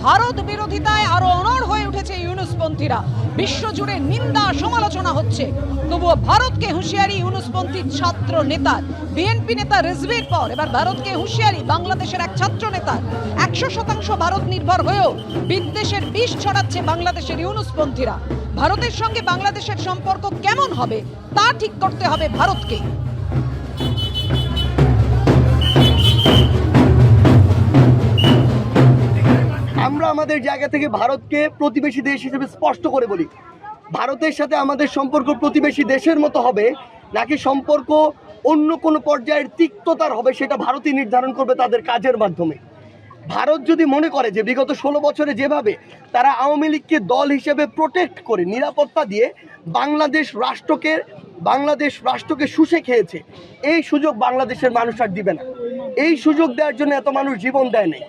ভারত বিরোধিতায় আরো অনড় হয়ে উঠেছে ইউনুসপন্থীরা। বিশ্বজুড়ে নিন্দা সমালোচনা হচ্ছে, তবুও ভারতকে হুঁশিয়ারি ইউনুসপন্থী ছাত্র নেতার। বিএনপি নেতা রিজভির পর এবার ভারতকে হুঁশিয়ারি বাংলাদেশের এক ছাত্র নেতার। 100% ভারত নির্ভর হয়েও বিদ্বেষের বিষ ছড়াচ্ছে বাংলাদেশের ইউনুসপন্থীরা। ভারতের সঙ্গে বাংলাদেশের সম্পর্ক কেমন হবে তা ঠিক করতে হবে ভারতকে। আমরা আমাদের জায়গা থেকে ভারতকে প্রতিবেশী দেশ হিসেবে স্পষ্ট করে বলি, ভারতের সাথে আমাদের সম্পর্ক প্রতিবেশী দেশের মতো হবে নাকি সম্পর্ক অন্য কোনো পর্যায়ের তিক্ততার হবে সেটা ভারতই নির্ধারণ করবে তাদের কাজের মাধ্যমে। ভারত যদি মনে করে যে বিগত 16 বছরে যেভাবে তারা আওয়ামী লীগকে দল হিসেবে প্রোটেক্ট করে নিরাপত্তা দিয়ে বাংলাদেশ রাষ্ট্রকে শুষে খেয়েছে, এই সুযোগ বাংলাদেশের মানুষ আর দিবে না। এই সুযোগ দেওয়ার জন্য এত মানুষ জীবন দেয় নাই।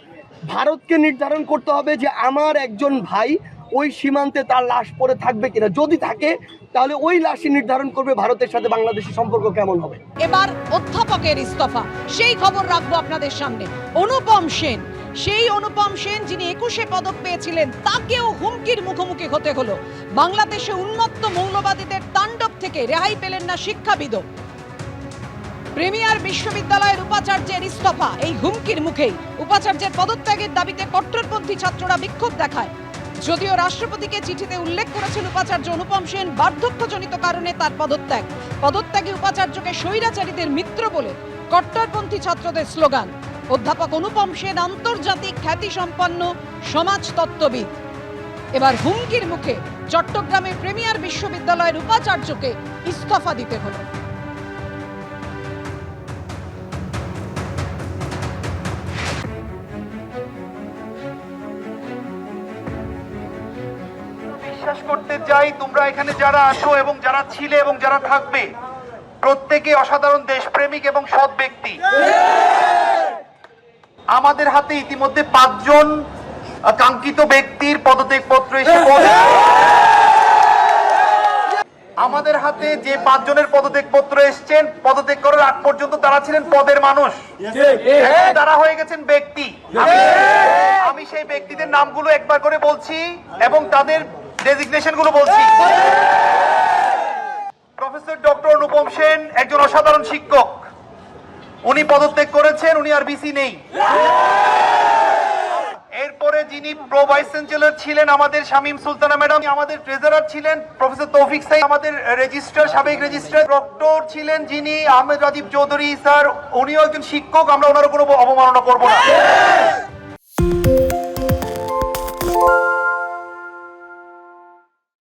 ভারতকে নির্ধারণ করতে হবে যে আমার একজন ভাই ওই সীমান্তে তার লাশ পড়ে থাকবে কিনা, যদি থাকে তাহলে ওই লাশই নির্ধারণ করবে ভারতের সাথে বাংলাদেশের সম্পর্ক কেমন হবে। এবার অধ্যাপকের ইস্তফা, সেই খবর রাখবো আপনাদের সামনে। অনুপম সেন, সেই অনুপম সেন যিনি 21-এ পদক পেয়েছিলেন, তাকেও হুমকির মুখোমুখি হতে হলো। বাংলাদেশে উন্মত্ত মৌলবাদীদের তাণ্ডব থেকে রেহাই পেলেন না শিক্ষাবিদও। প্রিমিয়ার বিশ্ববিদ্যালয়ের উপাচার্যের ইস্তফা এই হুমকির মুখেই। উপাচার্যের পদত্যাগের দাবিতে কট্টরপন্থী ছাত্ররা বিক্ষোভ দেখায়। যদিও রাষ্ট্রপতিকে চিঠিতে উল্লেখ করেছেন উপাচার্য অনুপম সেন বার্ধক্যজনিত কারণে তার পদত্যাগে উপাচার্যকে স্বৈরাচারীদের মিত্র বলে কট্টরপন্থী ছাত্রদের স্লোগান। অধ্যাপক অনুপম সেন আন্তর্জাতিক খ্যাতিসম্পন্ন সমাজতত্ত্ববিদ। এবার হুমকির মুখে চট্টগ্রামের প্রিমিয়ার বিশ্ববিদ্যালয়ের উপাচার্যকে ইস্তফা দিতে হলো। বিশ্বাস করতে চাই তোমরা এখানে যারা আছো এবং যারা ছিলে এবং যারা থাকবে, প্রত্যেকে অসাধারণ দেশপ্রেমিক এবং সৎ ব্যক্তি। আমাদের হাতে ইতিমধ্যে 5 জন কাঙ্ক্ষিত ব্যক্তির পদত্যাগপত্র এসে আমাদের হাতে যে 5 জনের পদত্যাগপত্র এসেছেন, পদত্যাগ করার আগ পর্যন্ত তারা ছিলেন পদের মানুষ, তারা হয়ে গেছেন ব্যক্তি। আমি সেই ব্যক্তিদের নামগুলো একবার করে বলছি এবং তাদের ডেজিগনেশন গুলো বলছি। প্রফেসর ডক্টর অনুপম সেন একজন অসাধারণ শিক্ষক, উনি পদত্যাগ করেছেন, উনি আর বিসি নেই। এরপরে যিনি প্রো ভাইস চ্যান্সেলর ছিলেন আমাদের শামীম সুলতানা ম্যাডাম, আমাদের ট্রেজারার ছিলেন প্রফেসর তৌফিক সাইদ, আমাদের রেজিস্ট্রার সাবেক রেজিস্ট্রার ডক্টর ছিলেন যিনি আহমেদ রাজীব চৌধুরী স্যার, উনিও একজন শিক্ষক। আমরা ওনার কোনো অবমাননা করব না।